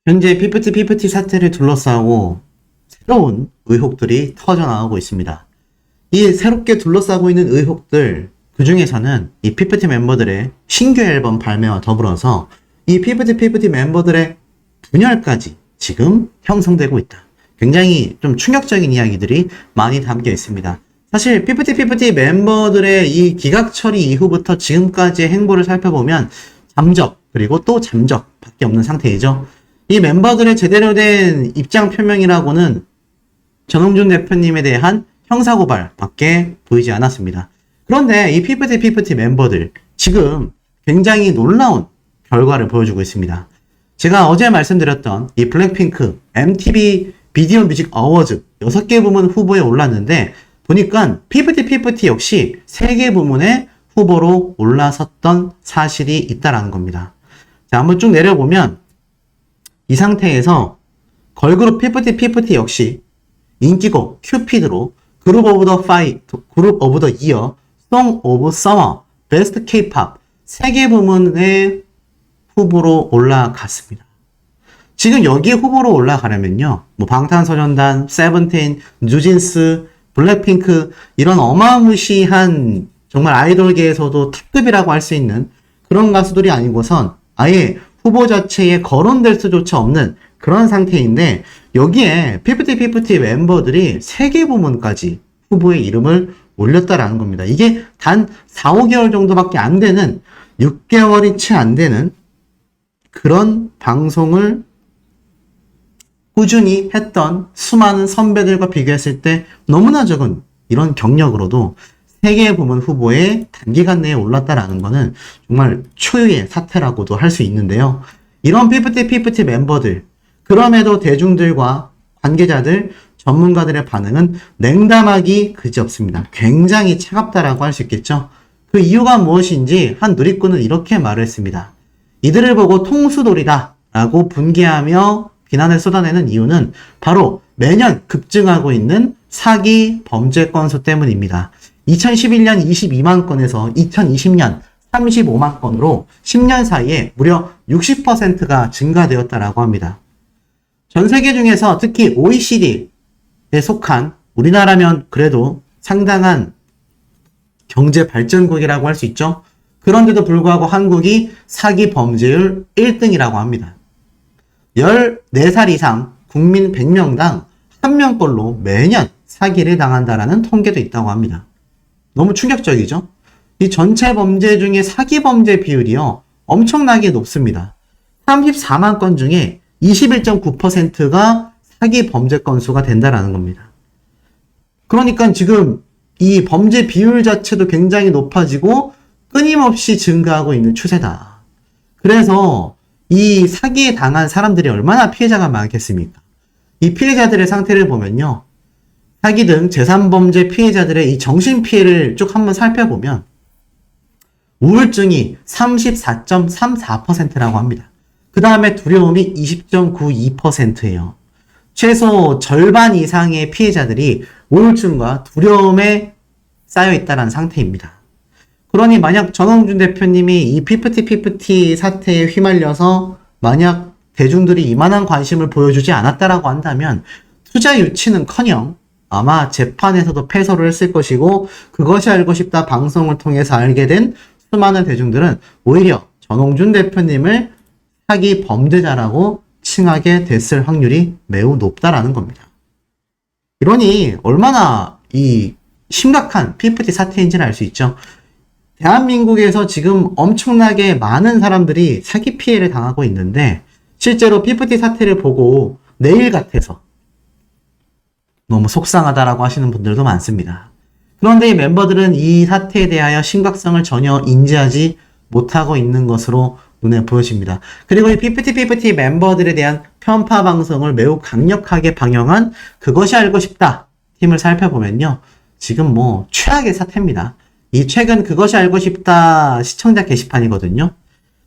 현재 피프티 사태를 둘러싸고 새로운 의혹들이 터져나오고 있습니다. 이 새롭게 둘러싸고 있는 의혹들, 그 중에서는 이 피프티 멤버들의 신규 앨범 발매와 더불어서 이 피프티 멤버들의 분열까지 지금 형성되고 있다. 굉장히 좀 충격적인 이야기들이 많이 담겨 있습니다. 사실 피프티 멤버들의 이 기각 처리 이후부터 지금까지의 행보를 살펴보면 잠적 그리고 또 잠적 밖에 없는 상태이죠. 이 멤버들의 제대로 된 입장 표명이라고는 전홍준 대표님에 대한 형사고발 밖에 보이지 않았습니다. 그런데 이 피프티 멤버들 지금 굉장히 놀라운 결과를 보여주고 있습니다. 제가 어제 말씀드렸던 이 블랙핑크 MTV 비디오 뮤직 어워즈 6개 부문 후보에 올랐는데 보니까 피프티 역시 3개 부문에 후보로 올라섰던 사실이 있다라는 겁니다. 자, 한번 쭉 내려보면 이 상태에서 걸그룹 피프티 역시 인기곡 큐피드로 그룹 오브 더 이어, 송 오브 서머, 베스트 케이팝 3개 부문의 후보로 올라갔습니다. 지금 여기에 후보로 올라가려면요, 뭐 방탄소년단, 세븐틴, 뉴진스, 블랙핑크 이런 어마무시한 정말 아이돌계에서도 탑급이라고 할 수 있는 그런 가수들이 아니고선 아예 후보 자체에 거론될 수조차 없는 그런 상태인데 여기에 피프티 멤버들이 3개 부문까지 후보의 이름을 올렸다라는 겁니다. 이게 단 4, 5개월 정도밖에 안 되는 6개월이 채 안 되는 그런 방송을 꾸준히 했던 수많은 선배들과 비교했을 때 너무나 적은 이런 경력으로도 3개 부문 후보에 단기간 내에 올랐다라는 것은 정말 초유의 사태라고도 할 수 있는데요. 이런 피프티 멤버들, 그럼에도 대중들과 관계자들, 전문가들의 반응은 냉담하기 그지없습니다. 굉장히 차갑다라고 할 수 있겠죠. 그 이유가 무엇인지 한 누리꾼은 이렇게 말을 했습니다. 이들을 보고 통수돌이다 라고 분개하며 비난을 쏟아내는 이유는 바로 매년 급증하고 있는 사기 범죄 건수 때문입니다. 2011년 22만 건에서 2020년 35만 건으로 10년 사이에 무려 60%가 증가되었다라고 합니다. 전 세계 중에서 특히 OECD에 속한 우리나라면 그래도 상당한 경제 발전국이라고 할 수 있죠. 그런데도 불구하고 한국이 사기 범죄율 1등이라고 합니다. 14살 이상 국민 100명당 1명꼴로 매년 사기를 당한다라는 통계도 있다고 합니다. 너무 충격적이죠? 이 전체 범죄 중에 사기 범죄 비율이요, 엄청나게 높습니다. 34만 건 중에 21.9%가 사기 범죄 건수가 된다라는 겁니다. 그러니까 지금 이 범죄 비율 자체도 굉장히 높아지고 끊임없이 증가하고 있는 추세다. 그래서 이 사기에 당한 사람들이 얼마나 피해자가 많겠습니까? 이 피해자들의 상태를 보면요, 사기 등 재산범죄 피해자들의 이 정신피해를 쭉 한번 살펴보면 우울증이 34.34%라고 합니다. 그 다음에 두려움이 20.92%예요. 최소 절반 이상의 피해자들이 우울증과 두려움에 쌓여있다는 상태입니다. 그러니 만약 전홍준 대표님이 이 피프티 사태에 휘말려서 만약 대중들이 이만한 관심을 보여주지 않았다라고 한다면 투자 유치는커녕 아마 재판에서도 패소를 했을 것이고, 그것이 알고 싶다 방송을 통해서 알게 된 수많은 대중들은 오히려 전홍준 대표님을 사기 범죄자라고 칭하게 됐을 확률이 매우 높다라는 겁니다. 이러니 얼마나 이 심각한 피프티 사태인지를 알 수 있죠. 대한민국에서 지금 엄청나게 많은 사람들이 사기 피해를 당하고 있는데 실제로 피프티 사태를 보고 내일 같아서 너무 속상하다라고 하시는 분들도 많습니다. 그런데 이 멤버들은 이 사태에 대하여 심각성을 전혀 인지하지 못하고 있는 것으로 눈에 보여집니다. 그리고 이 피프티 멤버들에 대한 편파 방송을 매우 강력하게 방영한 그것이 알고 싶다 팀을 살펴보면요, 지금 뭐 최악의 사태입니다. 이 최근 그것이 알고 싶다 시청자 게시판이거든요.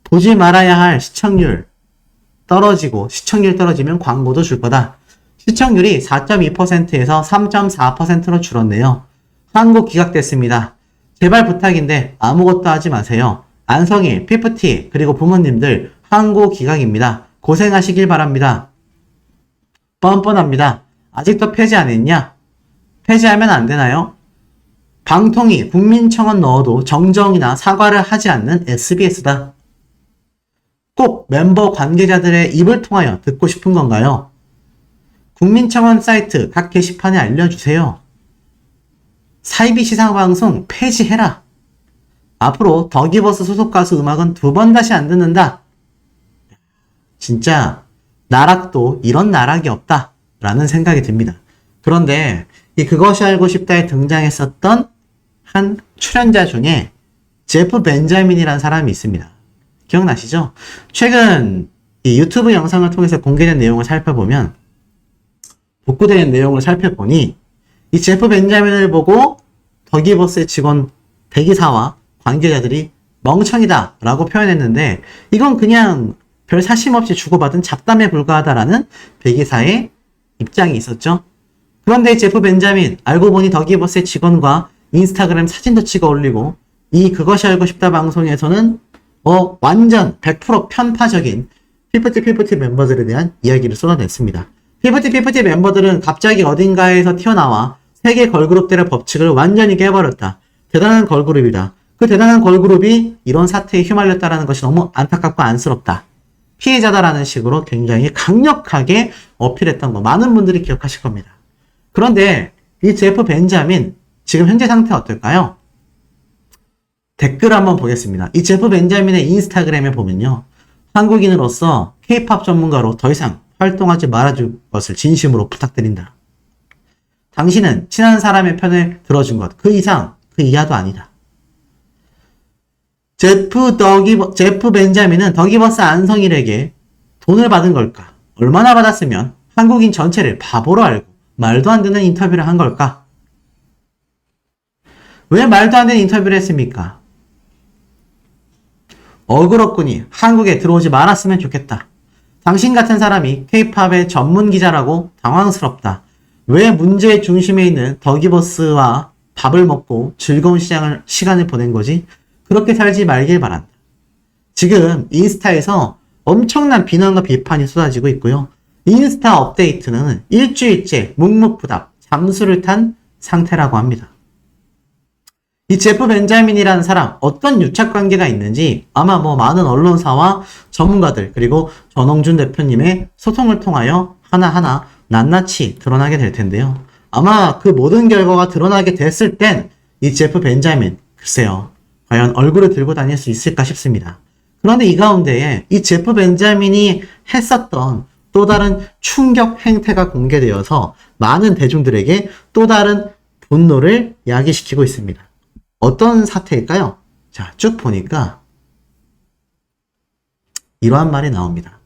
보지 말아야 할 시청률 떨어지고, 시청률 떨어지면 광고도 줄 거다. 시청률이 4.2%에서 3.4%로 줄었네요. 광고 기각됐습니다. 제발 부탁인데 아무것도 하지 마세요. 안성일, 피프티, 그리고 부모님들 광고 기각입니다. 고생하시길 바랍니다. 뻔뻔합니다. 아직도 폐지 안 했냐? 폐지하면 안 되나요? 방통위, 국민청원 넣어도 정정이나 사과를 하지 않는 SBS다. 꼭 멤버 관계자들의 입을 통하여 듣고 싶은 건가요? 국민청원 사이트 각 게시판에 알려주세요. 사이비 시사방송 폐지해라. 앞으로 더기버스 소속 가수 음악은 2번 다시 안 듣는다. 진짜 나락도 이런 나락이 없다 라는 생각이 듭니다. 그런데 이 그것이 알고 싶다에 등장했었던 한 출연자 중에 제프 벤자민이라는 사람이 있습니다. 기억나시죠? 최근 이 유튜브 영상을 통해서 공개된 내용을 살펴보면, 복구된 내용을 살펴보니 이 제프 벤자민을 보고 더기버스의 직원 대기사와 관계자들이 멍청이다 라고 표현했는데, 이건 그냥 별 사심 없이 주고받은 잡담에 불과하다라는 대기사의 입장이 있었죠. 그런데 제프 벤자민, 알고 보니 더기버스의 직원과 인스타그램 사진도 찍어 올리고, 이 그것이 알고 싶다 방송에서는 완전 100% 편파적인 피프티 멤버들에 대한 이야기를 쏟아냈습니다. 피프티 멤버들은 갑자기 어딘가에서 튀어나와 세계 걸그룹들의 법칙을 완전히 깨버렸다. 대단한 걸그룹이다. 그 대단한 걸그룹이 이런 사태에 휘말렸다는 것이 너무 안타깝고 안쓰럽다. 피해자다라는 식으로 굉장히 강력하게 어필했던 거 많은 분들이 기억하실 겁니다. 그런데 이 제프 벤자민 지금 현재 상태 어떨까요? 댓글 한번 보겠습니다. 이 제프 벤자민의 인스타그램에 보면요, 한국인으로서 K-팝 전문가로 더 이상 활동하지 말아줄 것을 진심으로 부탁드린다. 당신은 친한 사람의 편을 들어준 것, 그 이상 그 이하도 아니다. 제프 벤자민은 더기버스 안성일에게 돈을 받은 걸까? 얼마나 받았으면 한국인 전체를 바보로 알고 말도 안 되는 인터뷰를 한 걸까? 왜 말도 안 되는 인터뷰를 했습니까? 어그럽군이 한국에 들어오지 말았으면 좋겠다. 당신 같은 사람이 K-팝의 전문 기자라고 당황스럽다. 왜 문제의 중심에 있는 더기버스와 밥을 먹고 즐거운 시간을 보낸 거지? 그렇게 살지 말길 바란다. 지금 인스타에서 엄청난 비난과 비판이 쏟아지고 있고요. 인스타 업데이트는 일주일째 묵묵부답 잠수를 탄 상태라고 합니다. 이 제프 벤자민이라는 사람, 어떤 유착관계가 있는지 아마 많은 언론사와 전문가들, 그리고 전홍준 대표님의 소통을 통하여 하나하나 낱낱이 드러나게 될 텐데요. 아마 그 모든 결과가 드러나게 됐을 땐 이 제프 벤자민, 글쎄요, 과연 얼굴을 들고 다닐 수 있을까 싶습니다. 그런데 이 가운데에 이 제프 벤자민이 했었던 또 다른 충격 행태가 공개되어서 많은 대중들에게 또 다른 분노를 야기시키고 있습니다. 어떤 사태일까요? 자, 쭉 보니까 이러한 말이 나옵니다.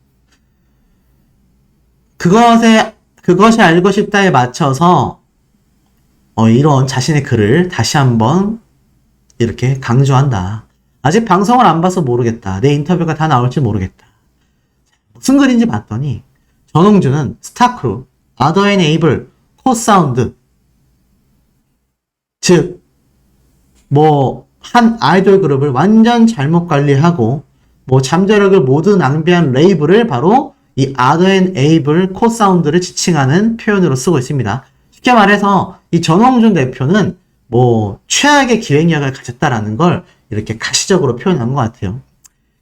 그것이 알고 싶다에 맞춰서 이런 자신의 글을 다시 한번 이렇게 강조한다. 아직 방송을 안 봐서 모르겠다. 내 인터뷰가 다 나올지 모르겠다. 무슨 글인지 봤더니 전홍준은 스타크루, 아더 앤 에이블, 코사운드, 즉 한 아이돌 그룹을 완전 잘못 관리하고 잠재력을 모두 낭비한 레이블을 바로 이 아더 앤 에이블 코사운드를 지칭하는 표현으로 쓰고 있습니다. 쉽게 말해서 이 전홍준 대표는 최악의 기획력을 가졌다라는 걸 이렇게 가시적으로 표현한 것 같아요.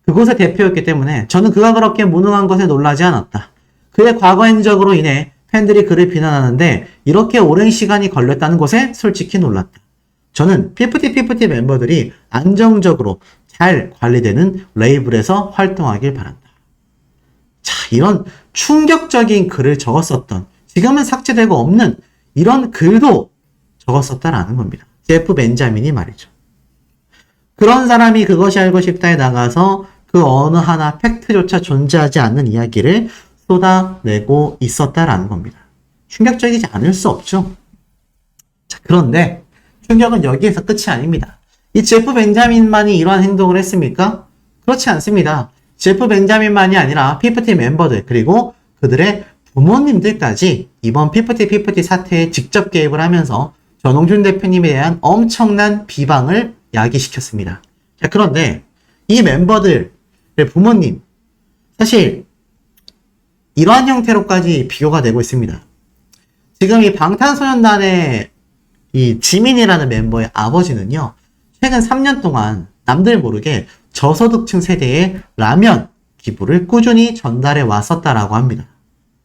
그곳의 대표였기 때문에 저는 그가 그렇게 무능한 것에 놀라지 않았다. 그의 과거 행적으로 인해 팬들이 그를 비난하는데 이렇게 오랜 시간이 걸렸다는 것에 솔직히 놀랐다. 저는 피프티 멤버들이 안정적으로 잘 관리되는 레이블에서 활동하길 바란다. 자, 이런 충격적인 글을 적었었던, 지금은 삭제되고 없는 이런 글도 적었었다라는 겁니다. 제프 벤자민이 말이죠. 그런 사람이 그것이 알고 싶다에 나가서 그 어느 하나 팩트조차 존재하지 않는 이야기를 쏟아내고 있었다라는 겁니다. 충격적이지 않을 수 없죠. 자, 그런데 충격은 여기에서 끝이 아닙니다. 이 제프 벤자민만이 이러한 행동을 했습니까? 그렇지 않습니다. 제프 벤자민만이 아니라 피프티 멤버들, 그리고 그들의 부모님들까지 이번 피프티 사태에 직접 개입을 하면서 전홍준 대표님에 대한 엄청난 비방을 야기시켰습니다. 자, 그런데 이 멤버들의 부모님, 사실 이러한 형태로까지 비교가 되고 있습니다. 지금 이 방탄소년단의 이 지민이라는 멤버의 아버지는요, 최근 3년 동안 남들 모르게 저소득층 세대에 라면 기부를 꾸준히 전달해 왔었다라고 합니다.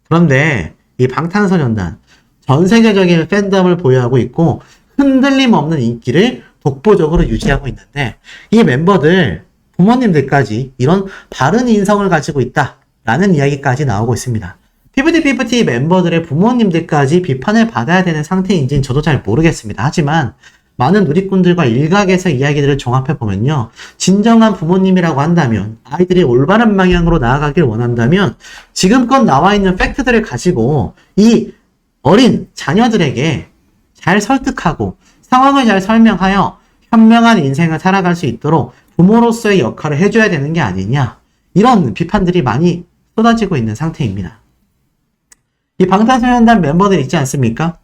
그런데 이 방탄소년단 전 세계적인 팬덤을 보유하고 있고 흔들림 없는 인기를 독보적으로 유지하고 있는데 이 멤버들 부모님들까지 이런 바른 인성을 가지고 있다라는 이야기까지 나오고 있습니다. 피프티 멤버들의 부모님들까지 비판을 받아야 되는 상태인지는 저도 잘 모르겠습니다. 하지만 많은 누리꾼들과 일각에서 이야기들을 종합해보면요, 진정한 부모님이라고 한다면, 아이들이 올바른 방향으로 나아가길 원한다면 지금껏 나와 있는 팩트들을 가지고 이 어린 자녀들에게 잘 설득하고 상황을 잘 설명하여 현명한 인생을 살아갈 수 있도록 부모로서의 역할을 해줘야 되는 게 아니냐, 이런 비판들이 많이 쏟아지고 있는 상태입니다. 이 방탄소년단 멤버들 있지 않습니까?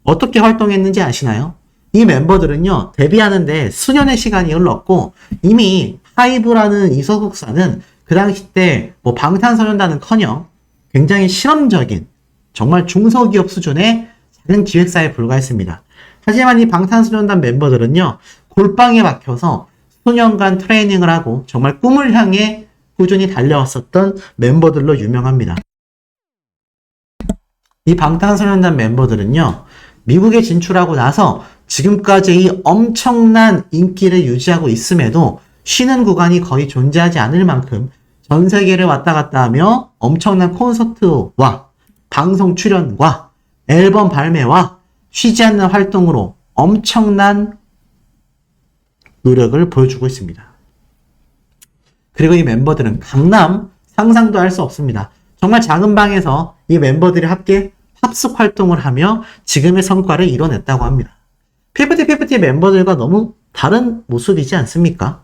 어떻게 활동했는지 아시나요? 이 멤버들은요, 데뷔하는데 수년의 시간이 흘렀고 이미 하이브라는 이 소속사는 그 당시 때 뭐 방탄소년단은커녕 굉장히 실험적인 정말 중소기업 수준의 작은 기획사에 불과했습니다. 하지만 이 방탄소년단 멤버들은요, 골방에 박혀서 수년간 트레이닝을 하고 정말 꿈을 향해 꾸준히 달려왔었던 멤버들로 유명합니다. 이 방탄소년단 멤버들은요, 미국에 진출하고 나서 지금까지 이 엄청난 인기를 유지하고 있음에도 쉬는 구간이 거의 존재하지 않을 만큼 전 세계를 왔다 갔다 하며 엄청난 콘서트와 방송 출연과 앨범 발매와 쉬지 않는 활동으로 엄청난 노력을 보여주고 있습니다. 그리고 이 멤버들은 강남 상상도 할 수 없습니다. 정말 작은 방에서 이 멤버들이 함께 합숙 활동을 하며 지금의 성과를 이뤄냈다고 합니다. 피프티 멤버들과 너무 다른 모습이지 않습니까?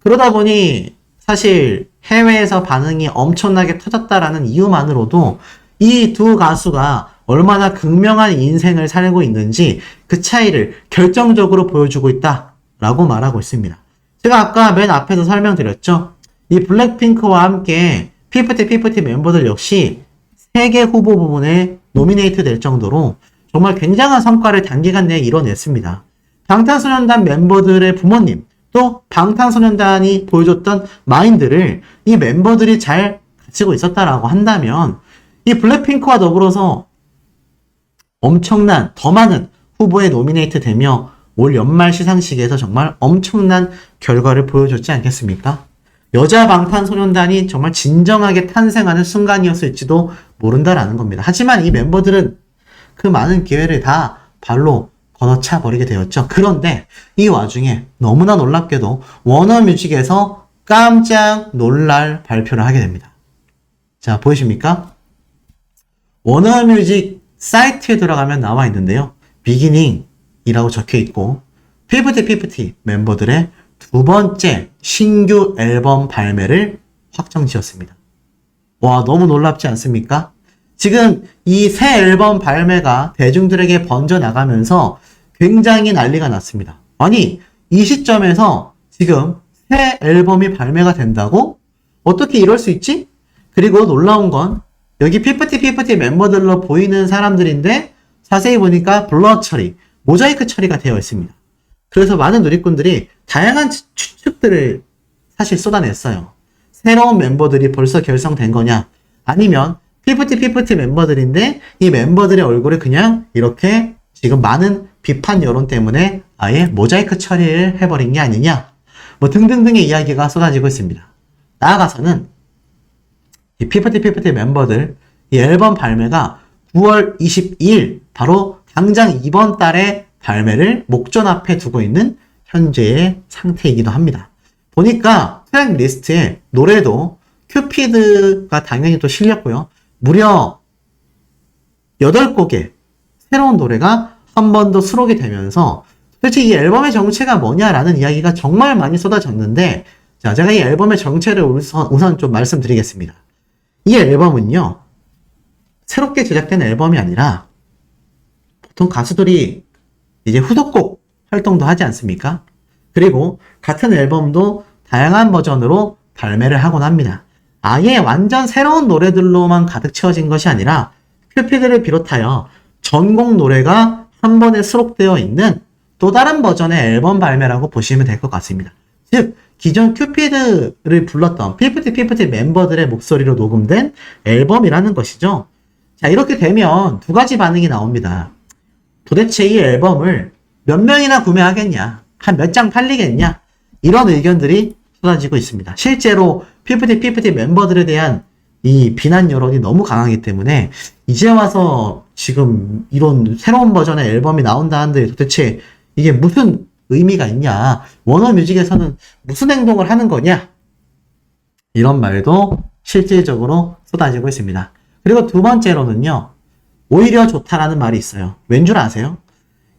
그러다 보니 사실 해외에서 반응이 엄청나게 터졌다라는 이유만으로도 이 두 가수가 얼마나 극명한 인생을 살고 있는지 그 차이를 결정적으로 보여주고 있다라고 말하고 있습니다. 제가 아까 맨 앞에서 설명드렸죠. 이 블랙핑크와 함께 피프티 멤버들 역시 세계 후보 부분에 노미네이트 될 정도로 정말 굉장한 성과를 단기간 내에 이뤄냈습니다. 방탄소년단 멤버들의 부모님, 또 방탄소년단이 보여줬던 마인드를 이 멤버들이 잘 가지고 있었다라고 한다면 이 블랙핑크와 더불어서 엄청난 더 많은 후보에 노미네이트 되며 올 연말 시상식에서 정말 엄청난 결과를 보여줬지 않겠습니까? 여자 방탄소년단이 정말 진정하게 탄생하는 순간이었을지도 모른다라는 겁니다. 하지만 이 멤버들은 그 많은 기회를 다 발로 걷어차 버리게 되었죠. 그런데 이 와중에 너무나 놀랍게도 워너뮤직에서 깜짝 놀랄 발표를 하게 됩니다. 자, 보이십니까? 워너뮤직 사이트에 들어가면 나와 있는데요. 비기닝이라고 적혀 있고 피프티 멤버들의 두 번째 신규 앨범 발매를 확정 지었습니다. 와, 너무 놀랍지 않습니까? 지금 이 새 앨범 발매가 대중들에게 번져나가면서 굉장히 난리가 났습니다. 아니, 이 시점에서 지금 새 앨범이 발매가 된다고? 어떻게 이럴 수 있지? 그리고 놀라운 건 여기 피프티 멤버들로 보이는 사람들인데 자세히 보니까 블러 처리, 모자이크 처리가 되어 있습니다. 그래서 많은 누리꾼들이 다양한 추측들을 사실 쏟아냈어요. 새로운 멤버들이 벌써 결성된 거냐? 아니면 피프티 멤버들인데 이 멤버들의 얼굴을 그냥 이렇게 지금 많은 비판 여론 때문에 아예 모자이크 처리를 해버린 게 아니냐? 뭐 등등등의 이야기가 쏟아지고 있습니다. 나아가서는 이 피프티 멤버들 이 앨범 발매가 9월 22일 바로 당장 이번 달에 발매를 목전 앞에 두고 있는 현재의 상태이기도 합니다. 보니까 트랙 리스트에 노래도 큐피드가 당연히 또 실렸고요. 무려 8곡의 새로운 노래가 한 번 더 수록이 되면서 도대체 이 앨범의 정체가 뭐냐라는 이야기가 정말 많이 쏟아졌는데, 자, 제가 이 앨범의 정체를 우선 좀 말씀드리겠습니다. 이 앨범은요, 새롭게 제작된 앨범이 아니라 보통 가수들이 이제 후속곡 활동도 하지 않습니까? 그리고 같은 앨범도 다양한 버전으로 발매를 하곤 합니다. 아예 완전 새로운 노래들로만 가득 채워진 것이 아니라 큐피드를 비롯하여 전곡 노래가 한 번에 수록되어 있는 또 다른 버전의 앨범 발매라고 보시면 될 것 같습니다. 즉 기존 큐피드를 불렀던 피프티 멤버들의 목소리로 녹음된 앨범이라는 것이죠. 자, 이렇게 되면 두 가지 반응이 나옵니다. 도대체 이 앨범을 몇 명이나 구매하겠냐? 한 몇 장 팔리겠냐? 이런 의견들이 쏟아지고 있습니다. 실제로 피프티 멤버들에 대한 이 비난 여론이 너무 강하기 때문에 이제 와서 지금 이런 새로운 버전의 앨범이 나온다는데 도대체 이게 무슨 의미가 있냐? 워너뮤직에서는 무슨 행동을 하는 거냐? 이런 말도 실질적으로 쏟아지고 있습니다. 그리고 두 번째로는요, 오히려 좋다라는 말이 있어요. 왠 줄 아세요?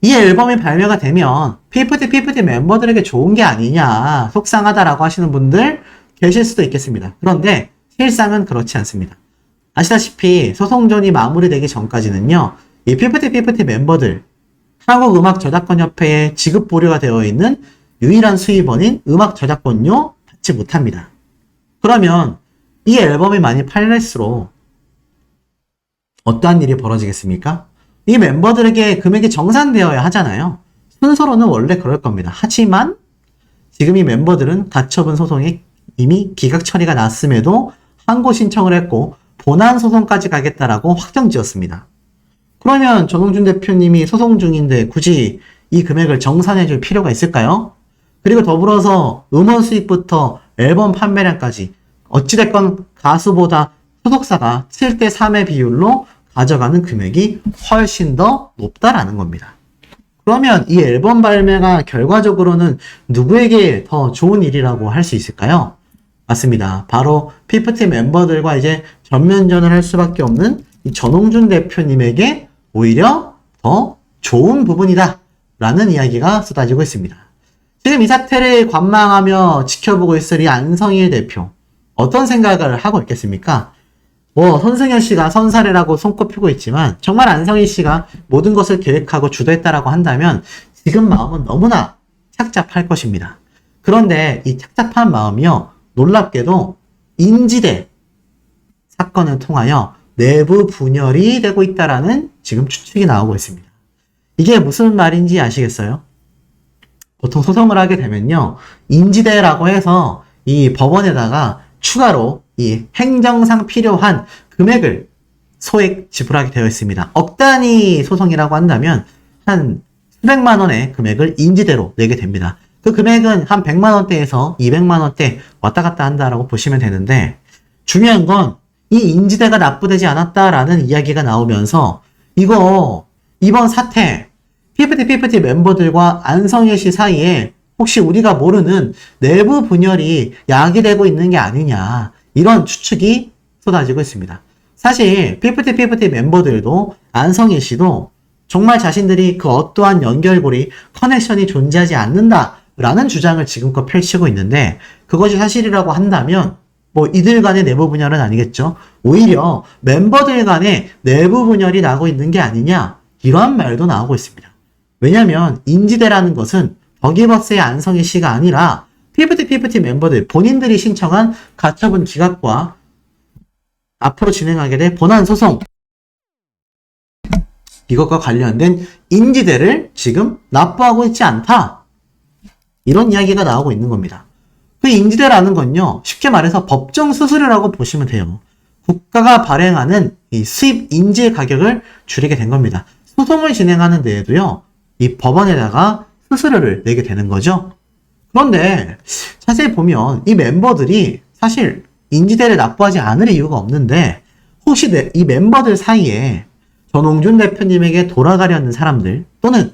이 앨범이 발매가 되면 피프티 멤버들에게 좋은 게 아니냐, 속상하다라고 하시는 분들 계실 수도 있겠습니다. 그런데 실상은 그렇지 않습니다. 아시다시피 소송전이 마무리되기 전까지는요, 이 피프티 멤버들, 한국음악저작권협회에 지급 보류가 되어 있는 유일한 수입원인 음악저작권료 받지 못합니다. 그러면 이 앨범이 많이 팔릴수록 어떠한 일이 벌어지겠습니까? 이 멤버들에게 금액이 정산되어야 하잖아요. 순서로는 원래 그럴 겁니다. 하지만 지금 이 멤버들은 가처분 소송이 이미 기각 처리가 났음에도 항고 신청을 했고 본안 소송까지 가겠다라고 확정지었습니다. 그러면 전홍준 대표님이 소송 중인데 굳이 이 금액을 정산해 줄 필요가 있을까요? 그리고 더불어서 음원 수익부터 앨범 판매량까지 어찌됐건 가수보다 소속사가 7대3의 비율로 가져가는 금액이 훨씬 더 높다라는 겁니다. 그러면 이 앨범 발매가 결과적으로는 누구에게 더 좋은 일이라고 할 수 있을까요? 맞습니다. 바로 피프티 멤버들과 이제 전면전을 할 수밖에 없는 이 전홍준 대표님에게 오히려 더 좋은 부분이다 라는 이야기가 쏟아지고 있습니다. 지금 이 사태를 관망하며 지켜보고 있을 이 안성일 대표, 어떤 생각을 하고 있겠습니까? 손승연 씨가 선사례라고 손꼽히고 있지만 정말 안성일 씨가 모든 것을 계획하고 주도했다라고 한다면 지금 마음은 너무나 착잡할 것입니다. 그런데 이 착잡한 마음이요, 놀랍게도 인지대 사건을 통하여 내부 분열이 되고 있다라는 지금 추측이 나오고 있습니다. 이게 무슨 말인지 아시겠어요? 보통 소송을 하게 되면요, 인지대라고 해서 이 법원에다가 추가로 이 행정상 필요한 금액을 소액 지불하게 되어 있습니다. 억 단위 소송이라고 한다면 한 수백만 원의 금액을 인지대로 내게 됩니다. 그 금액은 한 100만 원대에서 200만 원대 왔다 갔다 한다라고 보시면 되는데, 중요한 건 이 인지대가 납부되지 않았다라는 이야기가 나오면서 이번 사태 피프티 멤버들과 안성일 씨 사이에 혹시 우리가 모르는 내부 분열이 야기되고 있는 게 아니냐, 이런 추측이 쏟아지고 있습니다. 사실 피프티 멤버들도 안성일 씨도 정말 자신들이 그 어떠한 연결고리, 커넥션이 존재하지 않는다라는 주장을 지금껏 펼치고 있는데, 그것이 사실이라고 한다면 이들 간의 내부 분열은 아니겠죠. 오히려 멤버들 간의 내부 분열이 나고 있는 게 아니냐, 이러한 말도 나오고 있습니다. 왜냐면 인지대라는 것은 버기버스의 안성일 씨가 아니라 피프티 멤버들 본인들이 신청한 가처분 기각과 앞으로 진행하게 될 본안 소송, 이것과 관련된 인지대를 지금 납부하고 있지 않다, 이런 이야기가 나오고 있는 겁니다. 그 인지대라는 건요, 쉽게 말해서 법정 수수료라고 보시면 돼요. 국가가 발행하는 이 수입 인지의 가격을 줄이게 된 겁니다. 소송을 진행하는 데에도요, 이 법원에다가 수수료를 내게 되는 거죠. 그런데 자세히 보면 이 멤버들이 사실 인지대를 납부하지 않을 이유가 없는데, 혹시 이 멤버들 사이에 전홍준 대표님에게 돌아가려는 사람들, 또는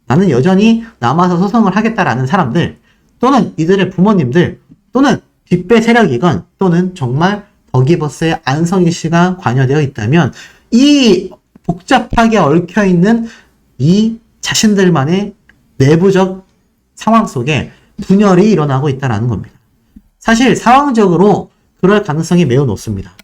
나는 여전히 남아서 소송을 하겠다라는 사람들, 또는 이들의 부모님들, 또는 뒷배 세력이건, 또는 정말 버기버스의 안성일 씨가 관여되어 있다면 이 복잡하게 얽혀있는 이 자신들만의 내부적 상황 속에 분열이 일어나고 있다는 겁니다. 사실 상황적으로 그럴 가능성이 매우 높습니다.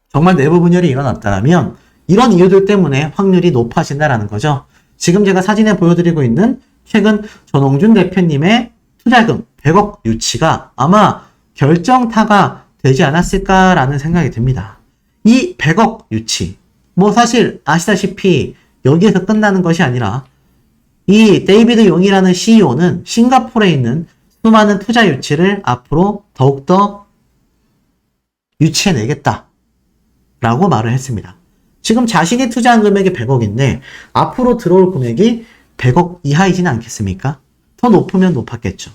정말 내부 분열이 일어났다면 이런 이유들 때문에 확률이 높아진다는 거죠. 지금 제가 사진에 보여드리고 있는 최근 전홍준 대표님의 투자금 100억 유치가 아마 결정타가 되지 않았을까라는 생각이 듭니다. 이 100억 유치, 뭐 사실 아시다시피 여기에서 끝나는 것이 아니라 이 데이비드 용이라는 CEO는 싱가포르에 있는 수많은 투자 유치를 앞으로 더욱더 유치해내겠다 라고 말을 했습니다. 지금 자신이 투자한 금액이 100억인데 앞으로 들어올 금액이 100억 이하이지는 않겠습니까? 더 높으면 높았겠죠.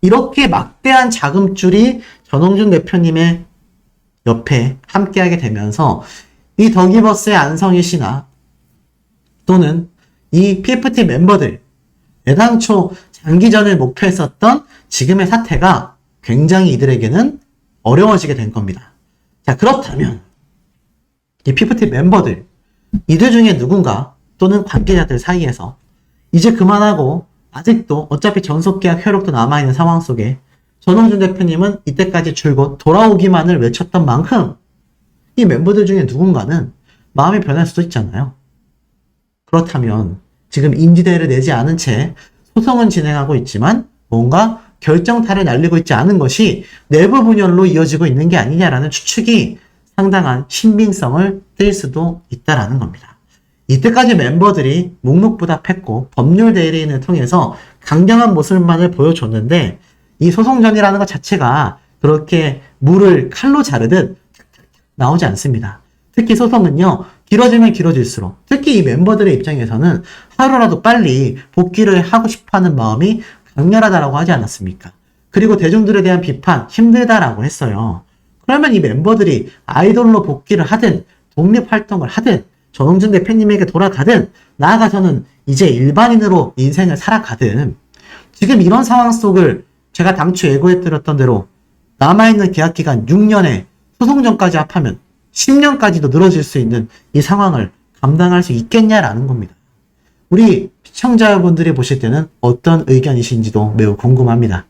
이렇게 막대한 자금줄이 전홍준 대표님의 옆에 함께하게 되면서 이 더기버스의 안성희 씨나 또는 이 PFT 멤버들 애당초 장기전을 목표했었던 지금의 사태가 굉장히 이들에게는 어려워지게 된 겁니다. 자, 그렇다면 이 PFT 멤버들 이들 중에 누군가 또는 관계자들 사이에서 이제 그만하고 아직도 어차피 전속계약 효력도 남아있는 상황 속에 전홍준 대표님은 이때까지 줄곧 돌아오기만을 외쳤던 만큼 이 멤버들 중에 누군가는 마음이 변할 수도 있잖아요. 그렇다면 지금 인지대를 내지 않은 채 소송은 진행하고 있지만 뭔가 결정타를 날리고 있지 않은 것이 내부 분열로 이어지고 있는 게 아니냐라는 추측이 상당한 신빙성을 띨 수도 있다라는 겁니다. 이때까지 멤버들이 묵묵부답했고 법률 대리인을 통해서 강경한 모습만을 보여줬는데 이 소송전이라는 것 자체가 그렇게 물을 칼로 자르듯 나오지 않습니다. 특히 소송은요, 길어지면 길어질수록 특히 이 멤버들의 입장에서는 하루라도 빨리 복귀를 하고 싶어하는 마음이 강렬하다라고 하지 않았습니까? 그리고 대중들에 대한 비판 힘들다라고 했어요. 그러면 이 멤버들이 아이돌로 복귀를 하든 독립활동을 하든 전홍준 대표님에게 돌아가든 나아가서는 이제 일반인으로 인생을 살아가든 지금 이런 상황 속을 제가 당초 예고해드렸던 대로 남아있는 계약기간 6년에 소송전까지 합하면 10년까지도 늘어질 수 있는 이 상황을 감당할 수 있겠냐라는 겁니다. 우리 시청자분들이 보실 때는 어떤 의견이신지도 매우 궁금합니다.